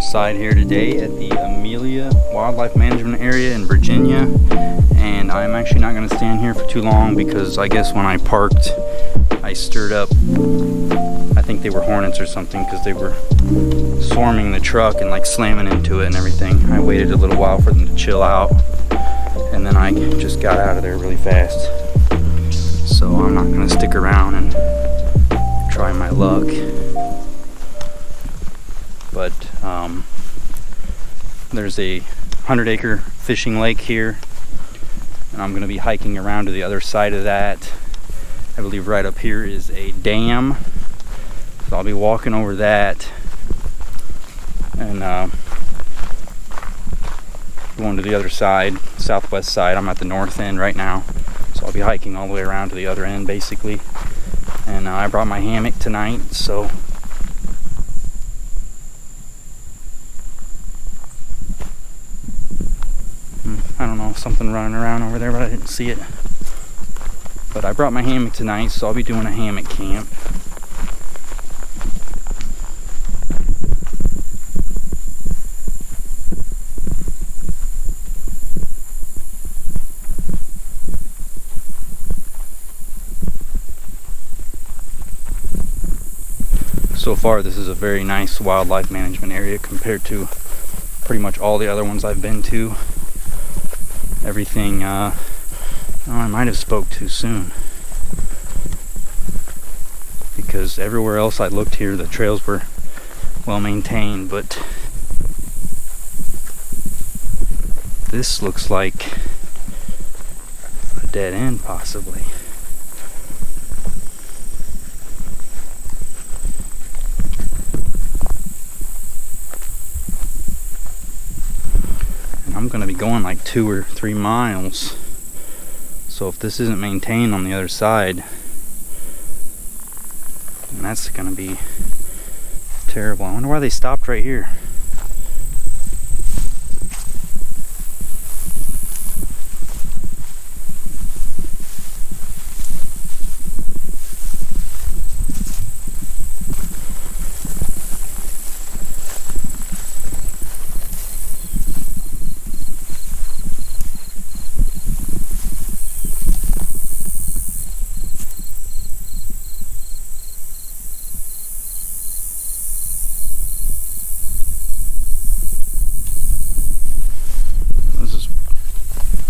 outside here today at the Amelia Wildlife Management Area in Virginia, and I'm actually not going to stand here for too long because I guess when I parked I stirred up, I think they were hornets or something, because they were swarming the truck and like slamming into it and everything. I waited a little while for them to chill out, and then I just got out of there really fast. So I'm not going to stick around and try my luck. But there's a 100-acre fishing lake here, and I'm going to be hiking around to the other side of that. I believe right up here is a dam, so I'll be walking over that and going to the other side, southwest side. I'm at the north end right now, so I'll be hiking all the way around to the other end basically. And I brought my hammock tonight, so I don't know, something running around over there, but I didn't see it. But I brought my hammock tonight, so I'll be doing a hammock camp. So far, this is a very nice wildlife management area compared to pretty much all the other ones I've been to. Everything, oh, I might have spoke too soon, because everywhere else I looked here, the trails were well maintained, but this looks like a dead end possibly. I'm going to be going like 2 or 3 miles, so if this isn't maintained on the other side, then that's going to be terrible. I wonder why they stopped right here.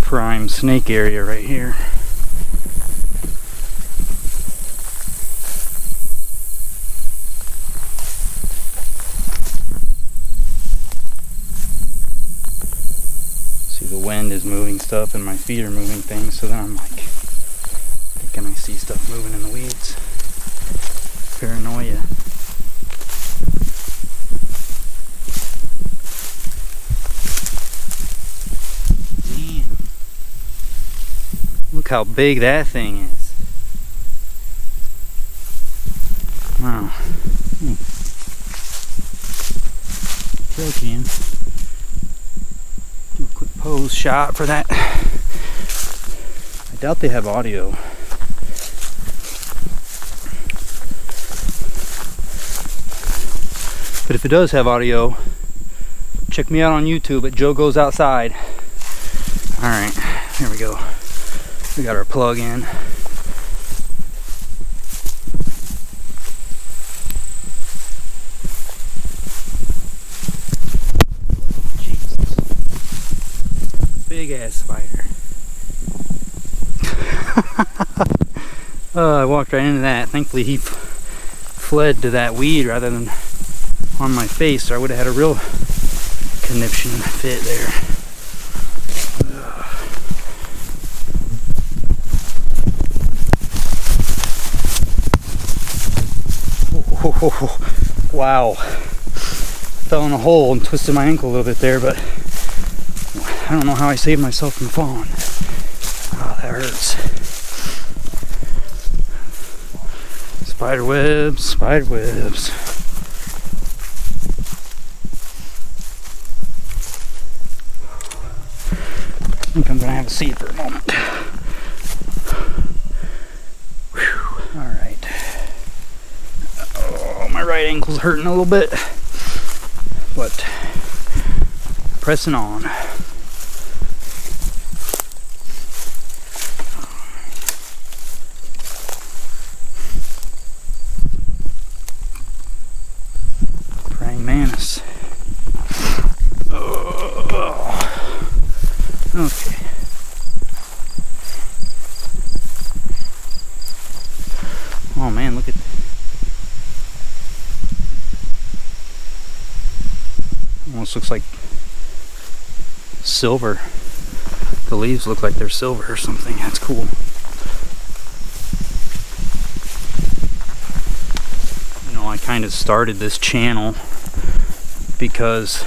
Prime snake area right here. See, the wind is moving stuff and my feet are moving things, so then I'm like thinking I see stuff moving in the weeds. Paranoia. Look how big that thing is. Wow. Trail cam. Do a quick pose shot for that. I doubt they have audio. But if it does have audio, check me out on YouTube at Joe Goes Outside. Alright, here we go. We got our plug in. Jesus. Big ass spider. I walked right into that. Thankfully he fled to that weed rather than on my face, or I would have had a real conniption fit there. Oh, wow. Fell in a hole and twisted my ankle a little bit there, but I don't know how I saved myself from falling. Oh, that hurts. Spider webs, spider webs. I think I'm gonna have a seat for a moment. Whew. All right. Oh, my right ankle's hurting a little bit, but pressing on. Praying mantis. Okay. Oh man, look at that. Almost looks like silver. The leaves look like they're silver or something. That's cool. You know, I kind of started this channel because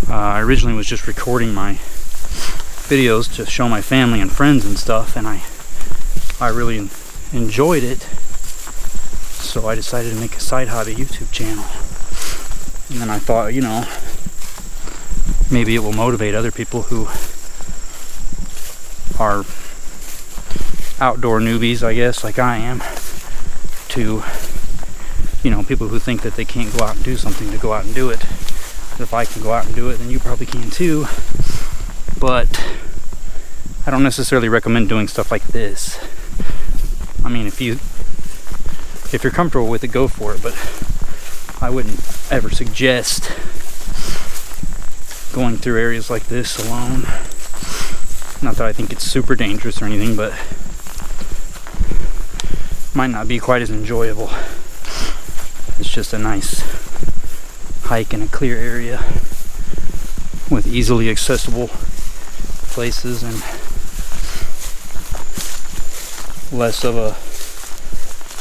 I originally was just recording my videos to show my family and friends and stuff, and I really enjoyed it, so I decided to make a side hobby YouTube channel. And then I thought, you know, maybe it will motivate other people who are outdoor newbies, I guess, like I am, to, you know, people who think that they can't go out and do something, to go out and do it. If I can go out and do it, then you probably can too. But I don't necessarily recommend doing stuff like this. I mean, if you're comfortable with it, go for it, but I wouldn't ever suggest going through areas like this alone. Not that I think it's super dangerous or anything, but might not be quite as enjoyable. It's just a nice hike in a clear area with easily accessible places and less of a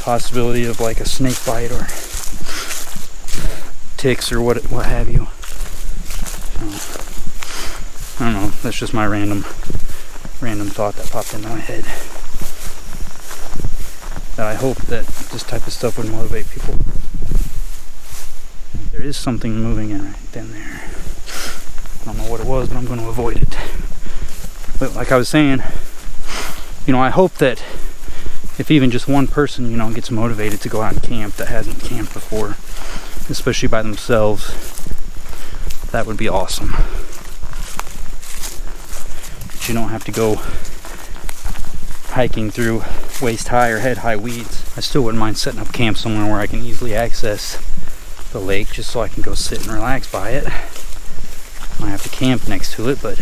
possibility of like a snake bite or ticks or what have you. So, I don't know, that's just my random thought that popped into my head. That I hope that this type of stuff would motivate people. There is something moving in right in there. I don't know what it was, but I'm going to avoid it. But like I was saying, you know, I hope that if even just one person, you know, gets motivated to go out and camp that hasn't camped before, especially by themselves, that would be awesome. But you don't have to go hiking through waist high or head high weeds. I still wouldn't mind setting up camp somewhere where I can easily access the lake, just so I can go sit and relax by it. I have to camp next to it, but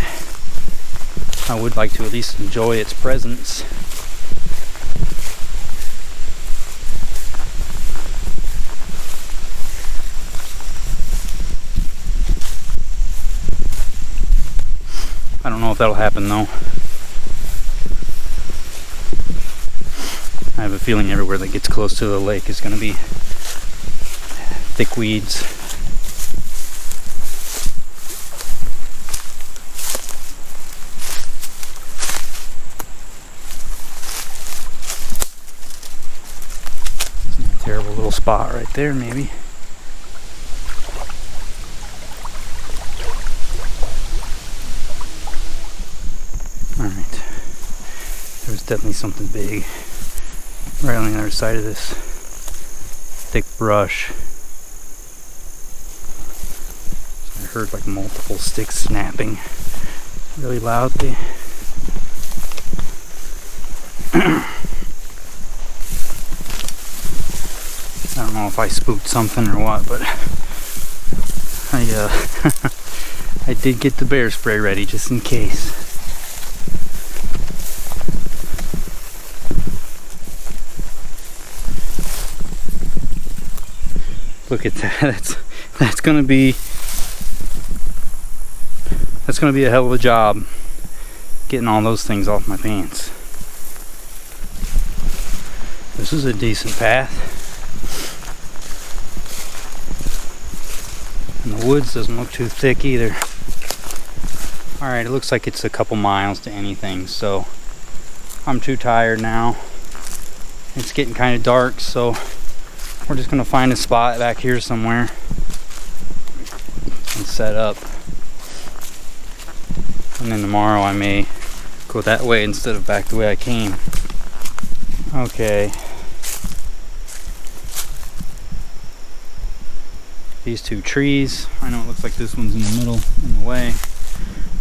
I would like to at least enjoy its presence. I don't know if that'll happen though. I have a feeling everywhere that gets close to the lake is going to be thick weeds. A terrible little spot right there, maybe. Alright. There's definitely something big right on the other side of this thick brush. I heard like multiple sticks snapping really loudly. I don't know if I spooked something or what, but I did get the bear spray ready just in case. Look at that. That's gonna be a hell of a job getting all those things off my pants. This is a decent path. And the woods doesn't look too thick either. Alright, it looks like it's a couple miles to anything, so I'm too tired now. It's getting kind of dark, so we're just gonna find a spot back here somewhere and set up. And then tomorrow I may go that way instead of back the way I came. Okay. these two trees. I know it looks like this one's in the middle in the way,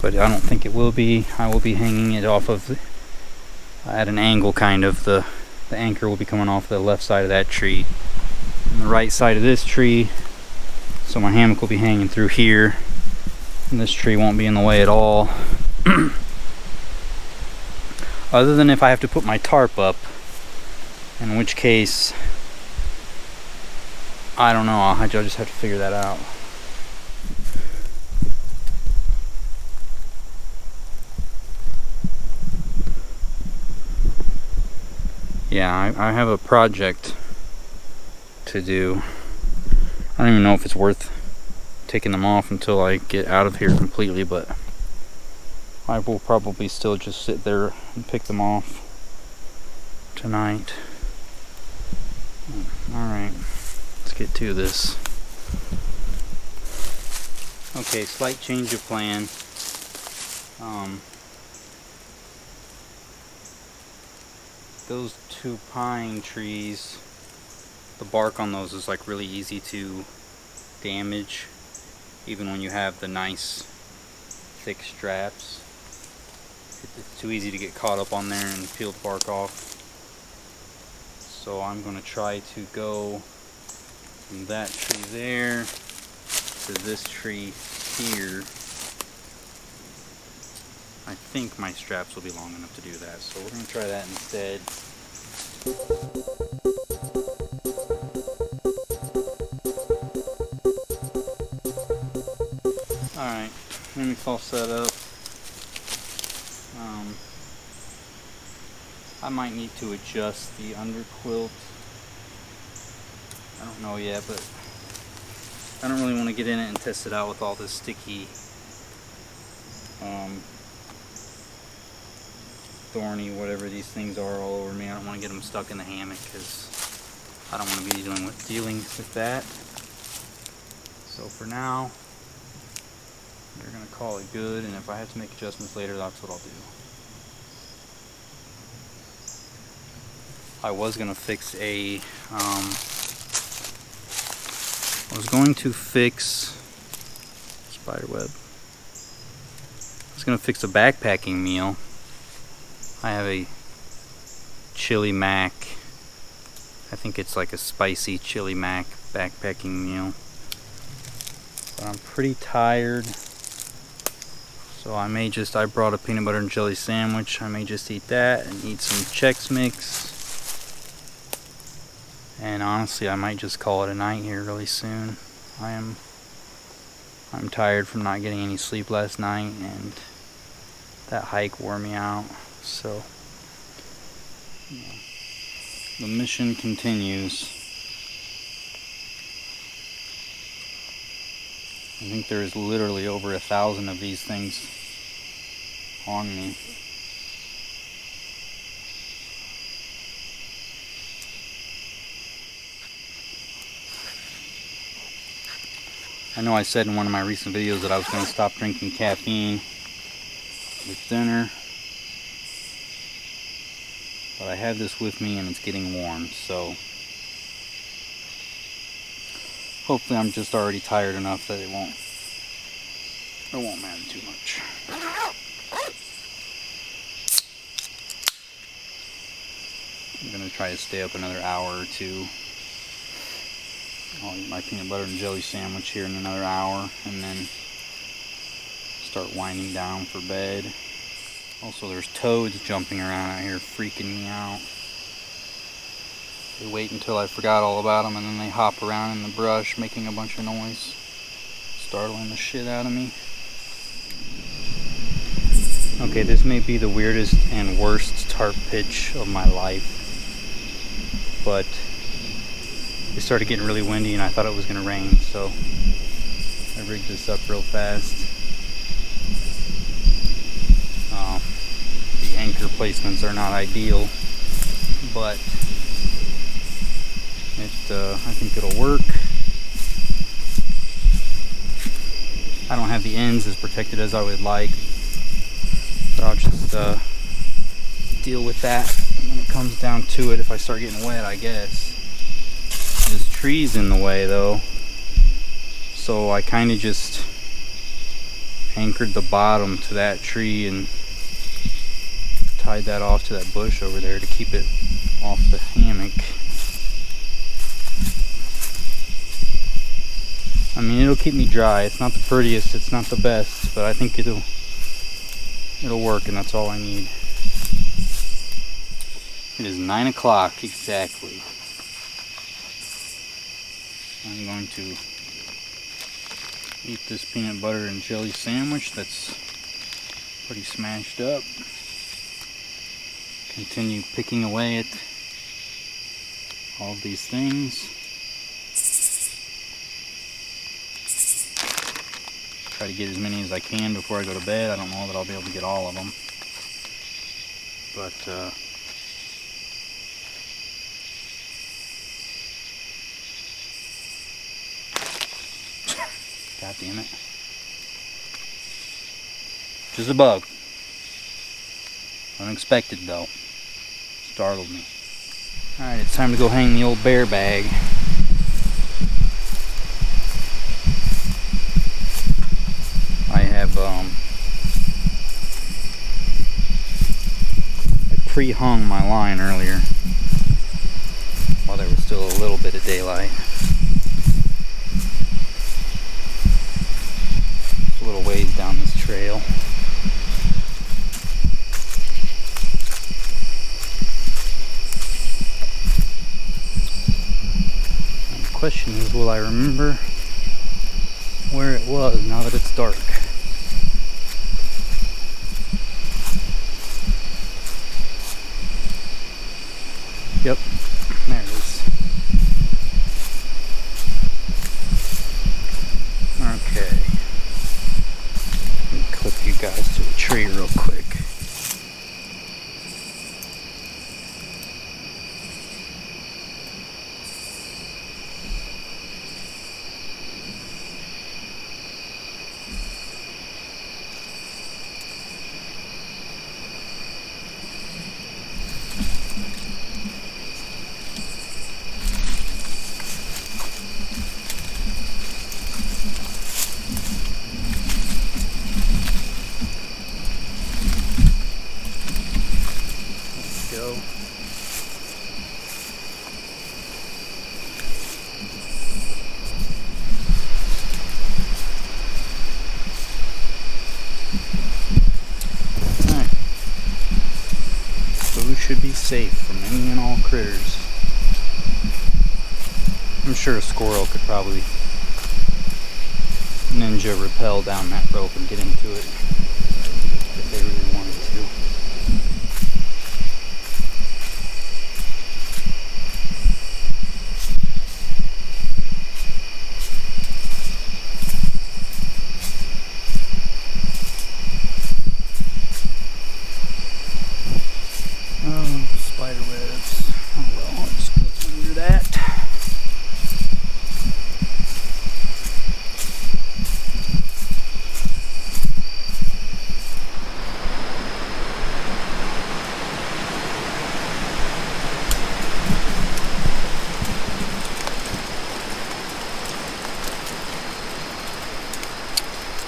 but I don't think it will be. I will be hanging it off of at an angle, kind of. The anchor will be coming off the left side of that tree and the right side of this tree, so my hammock will be hanging through here and this tree won't be in the way at all. Other than if I have to put my tarp up, in which case I don't know, I'll just have to figure that out. Yeah, I have a project to do. I don't even know if it's worth taking them off until I get out of here completely, but I will probably still just sit there and pick them off tonight. Alright, let's get to this. Okay, slight change of plan. Those two pine trees, the bark on those is like really easy to damage, even when you have the nice thick straps. It's too easy to get caught up on there and peel the bark off. So I'm going to try to go from that tree there to this tree here. I think my straps will be long enough to do that, so we're going to try that instead. Alright, hammocks all set up. I might need to adjust the underquilt. I don't know yet, but I don't really want to get in it and test it out with all this sticky, thorny, whatever these things are all over me. I don't want to get them stuck in the hammock because I don't want to be dealing with that. So for now, we're going to call it good, and if I have to make adjustments later, that's what I'll do. I was going to fix a, spider web. I was going to fix a backpacking meal. I have a chili mac. I think it's like a spicy chili mac backpacking meal. But I'm pretty tired. So I brought a peanut butter and jelly sandwich. I may just eat that and eat some Chex Mix. And honestly, I might just call it a night here really soon. I'm tired from not getting any sleep last night, and that hike wore me out. So the mission continues. I think there's literally over 1,000 of these things on me. I know I said in one of my recent videos that I was going to stop drinking caffeine with dinner, but I have this with me and it's getting warm, so hopefully I'm just already tired enough that it won't matter too much. I'm going to try to stay up another hour or two. I'll eat my peanut butter and jelly sandwich here in another hour and then start winding down for bed. Also, there's toads jumping around out here freaking me out. They wait until I forgot all about them and then they hop around in the brush making a bunch of noise, startling the shit out of me. Okay, this may be the weirdest and worst tarp pitch of my life, but it started getting really windy and I thought it was going to rain, so I rigged this up real fast. The anchor placements are not ideal, but I think it'll work. I don't have the ends as protected as I would like, but I'll just deal with that when it comes down to it if I start getting wet, I guess. There's trees in the way though. So I kind of just anchored the bottom to that tree and tied that off to that bush over there to keep it off the hammock. I mean, it'll keep me dry. It's not the prettiest, it's not the best, but I think it'll work, and that's all I need. It is 9 o'clock exactly. I'm going to eat this peanut butter and jelly sandwich that's pretty smashed up. Continue picking away at all of these things. Try to get as many as I can before I go to bed. I don't know that I'll be able to get all of them, but God damn it. Just a bug. Unexpected though. Startled me. Alright, it's time to go hang the old bear bag. I have I pre-hung my line earlier while there was still a little bit of daylight. It's a little ways down this trail. And the question is, will I remember where it was now that it's dark? Yep, there it is. Okay. Let me clip you guys to a tree real quick. Should be safe from any and all critters. I'm sure a squirrel could probably ninja rappel down that rope and get into it if they really wanted to. Spider webs. Oh well, I'll just clip under that.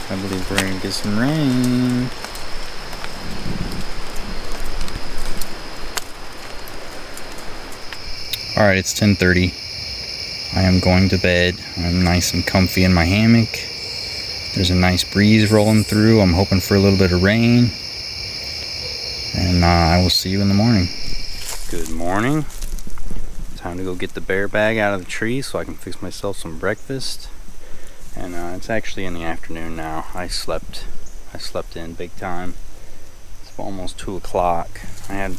I believe we're going to get some rain. Alright, it's 10:30. I am going to bed. I'm nice and comfy in my hammock. There's a nice breeze rolling through. I'm hoping for a little bit of rain. And I will see you in the morning. Good morning. Time to go get the bear bag out of the tree so I can fix myself some breakfast. And it's actually in the afternoon now. I slept in big time. It's almost 2 o'clock. I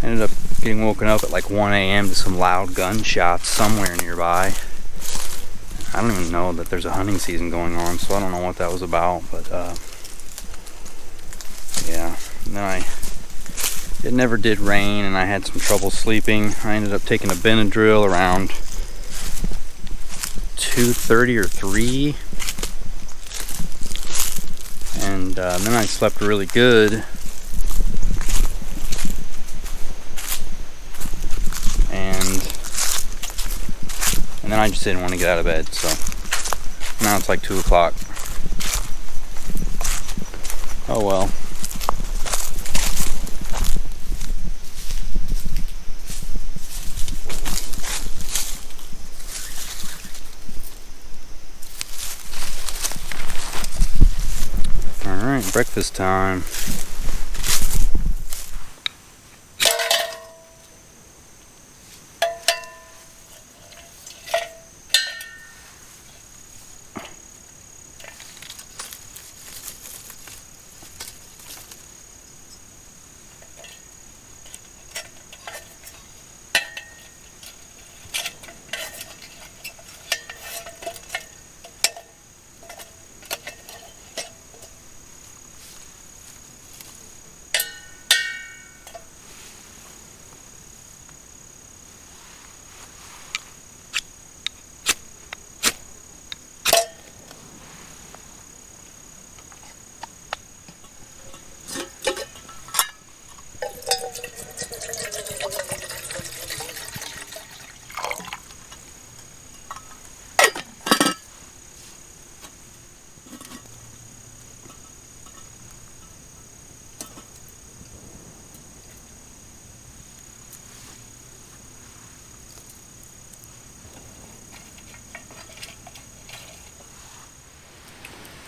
ended up getting woken up at like 1 a.m. to some loud gunshots somewhere nearby. I don't even know that there's a hunting season going on, so I don't know what that was about, but yeah. And then it never did rain, and I had some trouble sleeping. I ended up taking a Benadryl around 2:30 or 3, and then I slept really good. And then I just didn't want to get out of bed, so Now it's like 2 o'clock. Oh well. Alright, breakfast time.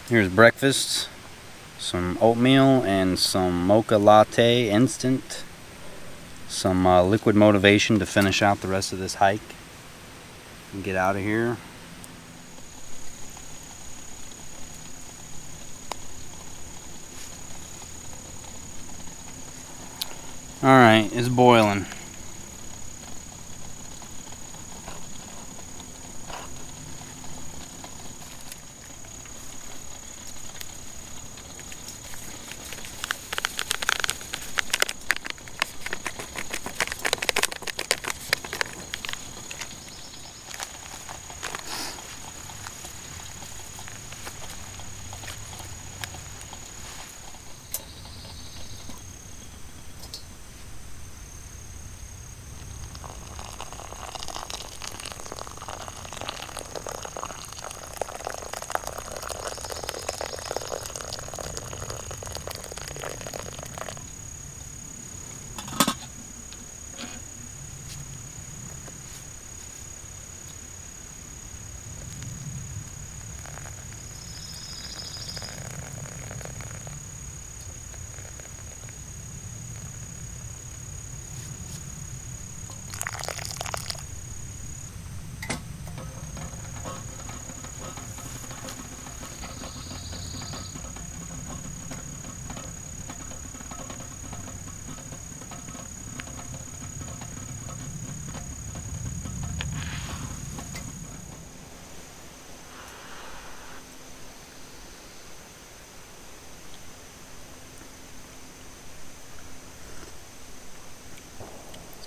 Here's breakfast, some oatmeal and some mocha latte instant, some liquid motivation to finish out the rest of this hike and get out of here. Alright, it's boiling.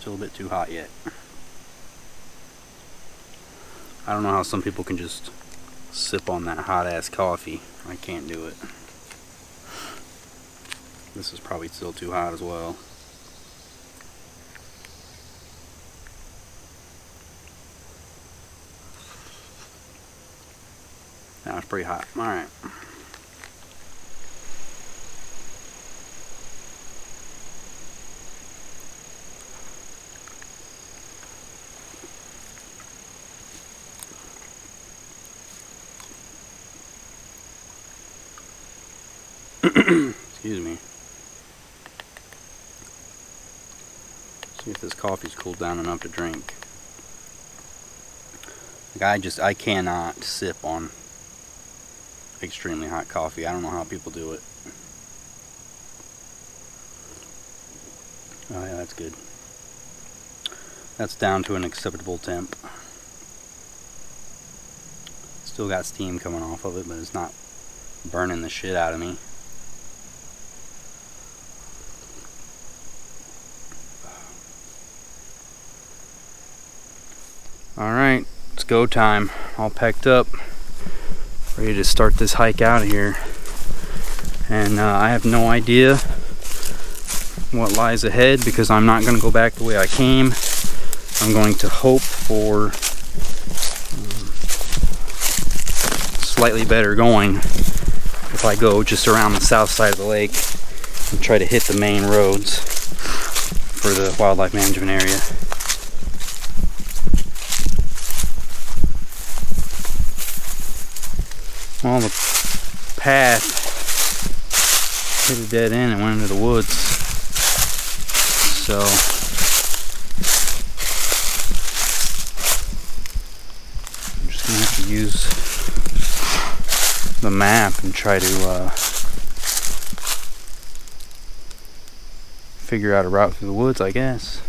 Still a bit too hot yet. I don't know how some people can just sip on that hot ass coffee. I can't do it. This is probably still too hot as well. Now it's pretty hot. Alright. Excuse me. See if this coffee's cooled down enough to drink. Like I cannot sip on extremely hot coffee. I don't know how people do it. Oh yeah, that's good. That's down to an acceptable temp. Still got steam coming off of it, but it's not burning the shit out of me. Alright, it's go time. All packed up, ready to start this hike out of here. And I have no idea what lies ahead because I'm not going to go back the way I came. I'm going to hope for slightly better going if I go just around the south side of the lake and try to hit the main roads for the wildlife management area. Well, the path hit a dead end and went into the woods, so I'm just gonna have to use the map and try to figure out a route through the woods, I guess.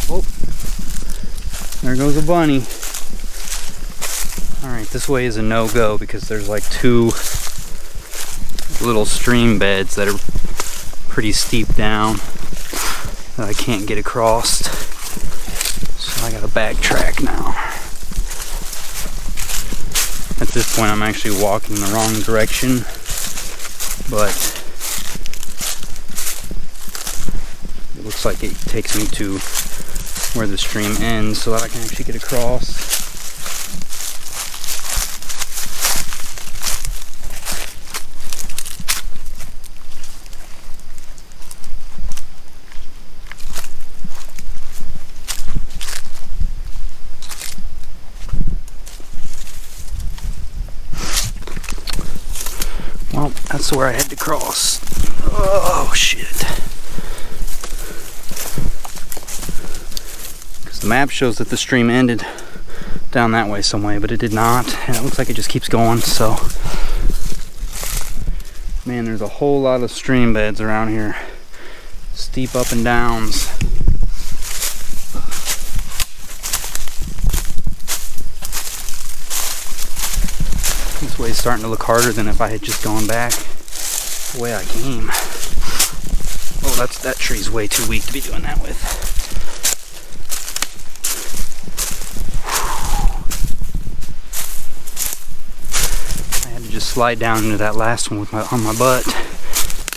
Oh, there goes a bunny. Alright, this way is a no-go because there's like two little stream beds that are pretty steep down that I can't get across. So I gotta backtrack now. At this point I'm actually walking the wrong direction, but it looks like it takes me to where the stream ends so that I can actually get across. Well, that's where I had to cross. Oh, shit. Because the map shows that the stream ended down that way some way, but it did not. And it looks like it just keeps going, so. Man, there's a whole lot of stream beds around here. Steep up and downs. This way's starting to look harder than if I had just gone back the way I came. Oh, that tree's way too weak to be doing that with. I had to just slide down into that last one with on my butt.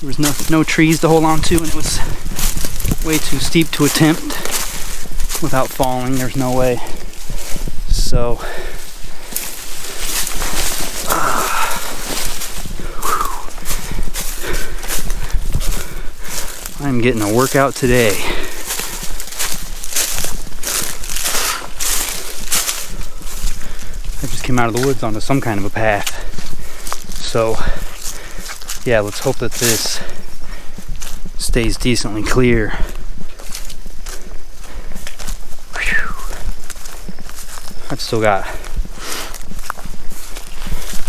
There was no trees to hold on to, and it was way too steep to attempt without falling. There's no way. So I'm getting a workout today. I just came out of the woods onto some kind of a path. So, yeah, let's hope that this stays decently clear. Whew. I've still got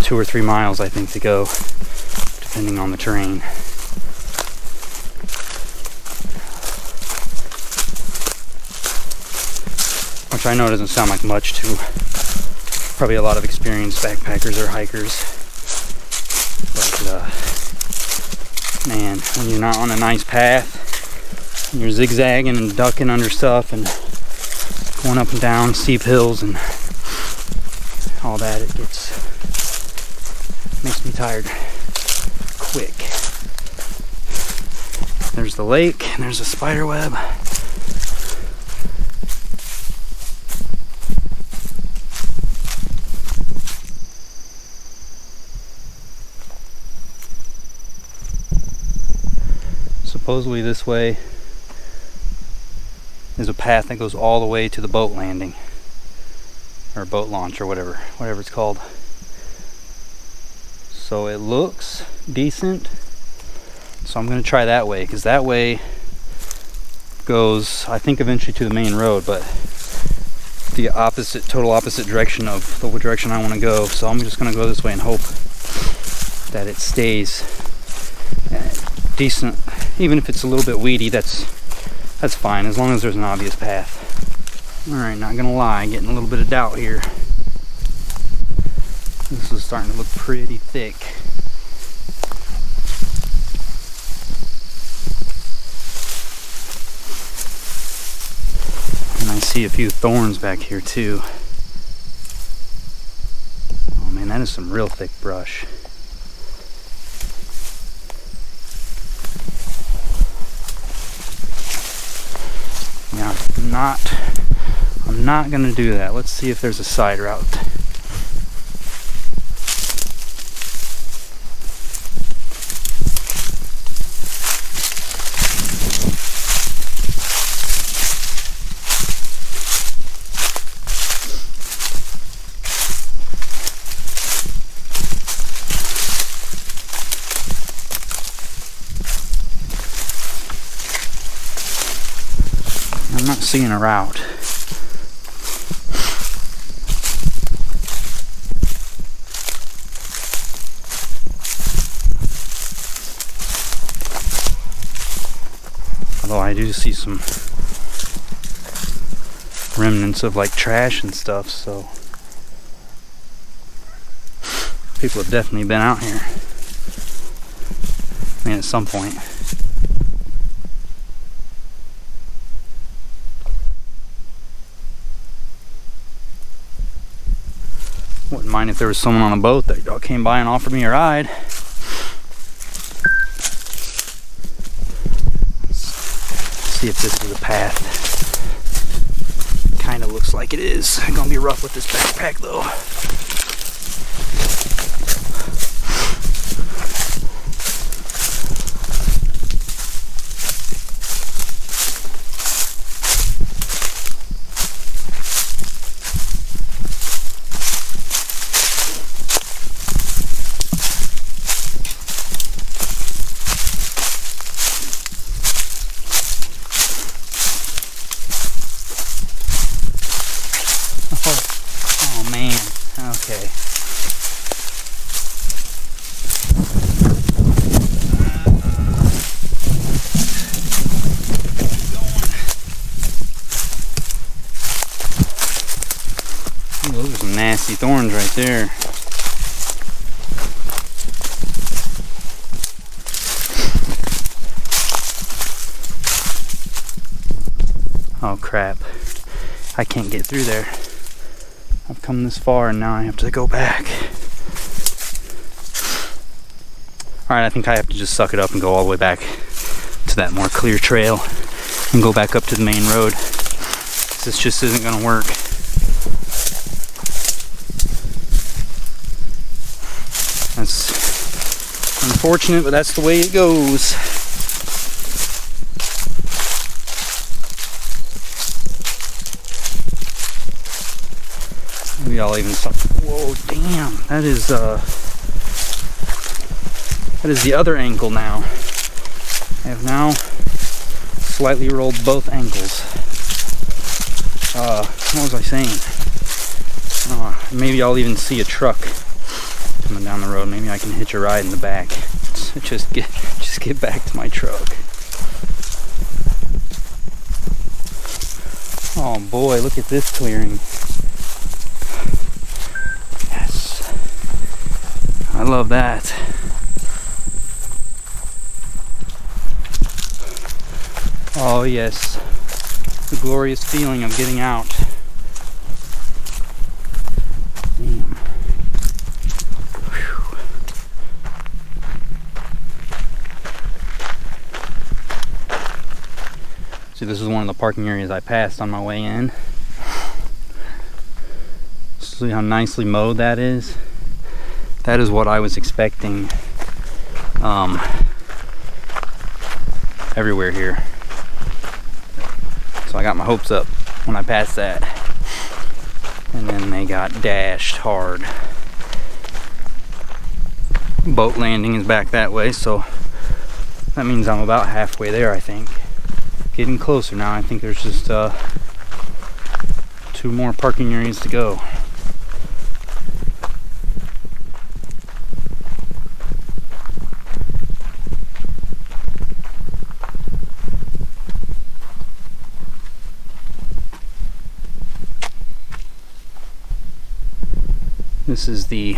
2 or 3 miles, I think, to go, depending on the terrain. Which I know doesn't sound like much to probably a lot of experienced backpackers or hikers. But, man, when you're not on a nice path, and you're zigzagging and ducking under stuff and going up and down steep hills and all that, it makes me tired quick. There's the lake, and there's a spider web. Supposedly this way is a path that goes all the way to the boat landing, or boat launch, or whatever it's called. So it looks decent. So I'm going to try that way, because that way goes, I think, eventually to the main road, but the total opposite direction of the direction I want to go. So I'm just going to go this way and hope that it stays decent. Even if it's a little bit weedy, that's fine, as long as there's an obvious path. Alright, not gonna lie, getting a little bit of doubt here. This is starting to look pretty thick. And I see a few thorns back here too. Oh man, that is some real thick brush. Yeah, not I'm not gonna do that. Let's see if there's a side route. I'm not seeing a route. Although I do see some remnants of like trash and stuff, so people have definitely been out here. I mean, at some point. Wouldn't mind if there was someone on a boat that came by and offered me a ride. See if this is a path. Kind of looks like it is. I'm gonna be rough with this backpack though. Oh man, okay. Ooh, those are some nasty thorns right there. Oh crap, I can't get through there. I've come this far and now I have to go back. Alright, I think I have to just suck it up and go all the way back to that more clear trail and go back up to the main road. This just isn't going to work. That's unfortunate, but that's the way it goes. Maybe I'll even stop. Whoa, damn! That is the other ankle now. I have now slightly rolled both ankles. What was I saying? Maybe I'll even see a truck coming down the road. Maybe I can hitch a ride in the back. Just get back to my truck. Oh boy, look at this clearing. I love that. Oh yes, the glorious feeling of getting out. Damn. Whew. See, this is one of the parking areas I passed on my way in. See how nicely mowed that is? That is what I was expecting everywhere here. So I got my hopes up when I passed that. And then they got dashed hard. Boat landing is back that way, so that means I'm about halfway there, I think. Getting closer now. I think there's just 2 more parking areas to go. This is the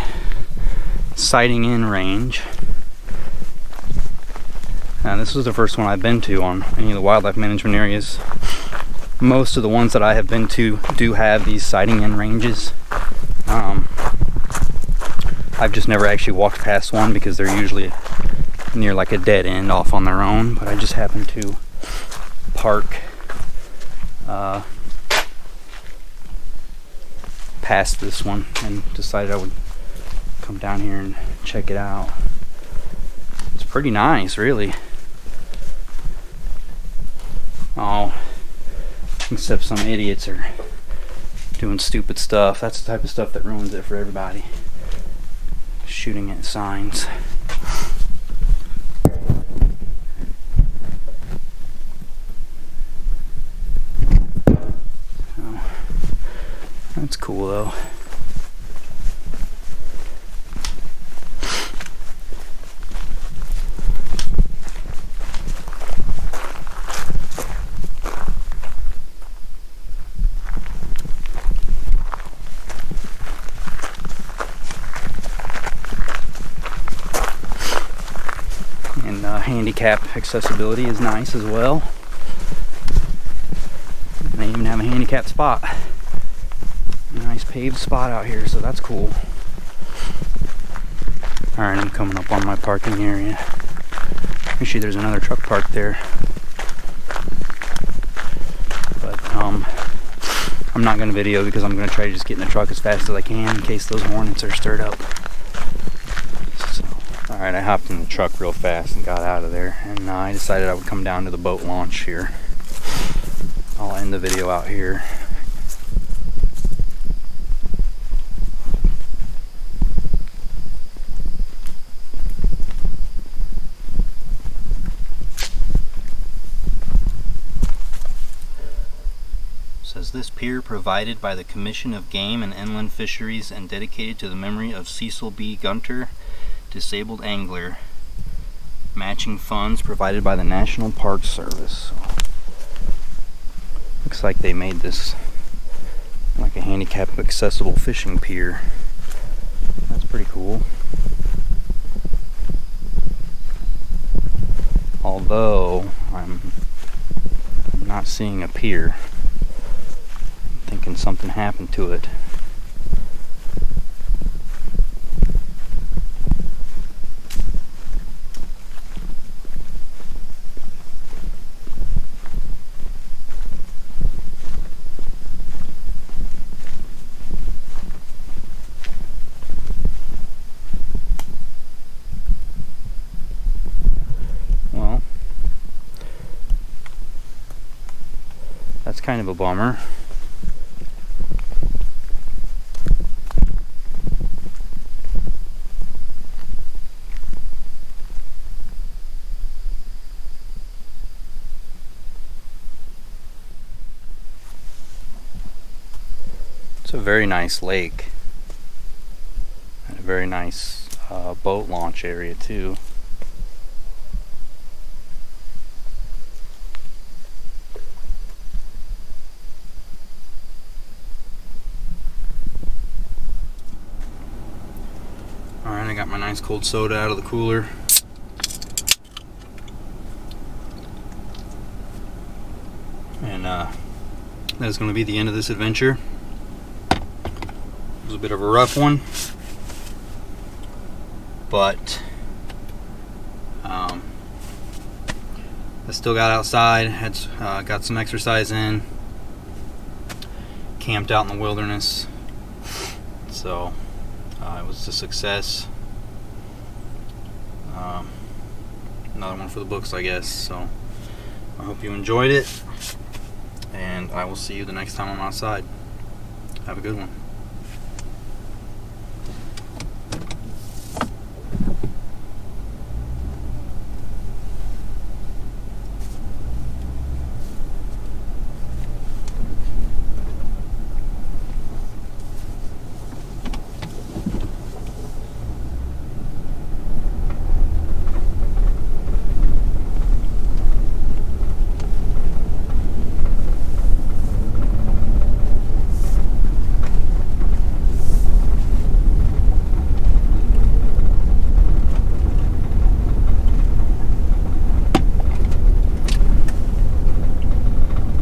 sighting in range. This was the first one I've been to on any of the wildlife management areas. Most of the ones that I have been to do have these sighting in ranges. I've just never actually walked past one because they're usually near like a dead end off on their own, but I just happened to park passed this one and decided I would come down here and check it out. It's pretty nice, really. Oh, except some idiots are doing stupid stuff. That's the type of stuff that ruins it for everybody. Shooting at signs. Oh, that's cool though. Handicap accessibility is nice as well. And they even have a handicap spot. A nice paved spot out here, so that's cool. Alright, I'm coming up on my parking area. Actually, there's another truck parked there. But I'm not going to video because I'm going to try to just get in the truck as fast as I can in case those hornets are stirred up. Alright, I hopped in the truck real fast and got out of there, and I decided I would come down to the boat launch here. I'll end the video out here. Says this pier provided by the Commission of Game and Inland Fisheries and dedicated to the memory of Cecil B. Gunter, disabled angler. Matching funds provided by the National Park Service. So, looks like they made this like a handicap accessible fishing pier. That's pretty cool. Although I'm not seeing a pier. I'm thinking something happened to it. That's kind of a bummer. It's a very nice lake and a very nice boat launch area too. Alright, I got my nice cold soda out of the cooler. And that is going to be the end of this adventure. It was a bit of a rough one, but I still got outside, had got some exercise in, camped out in the wilderness, so it was a success. Another one for the books, I guess. So I hope you enjoyed it, and I will see you the next time I'm outside. Have a good one.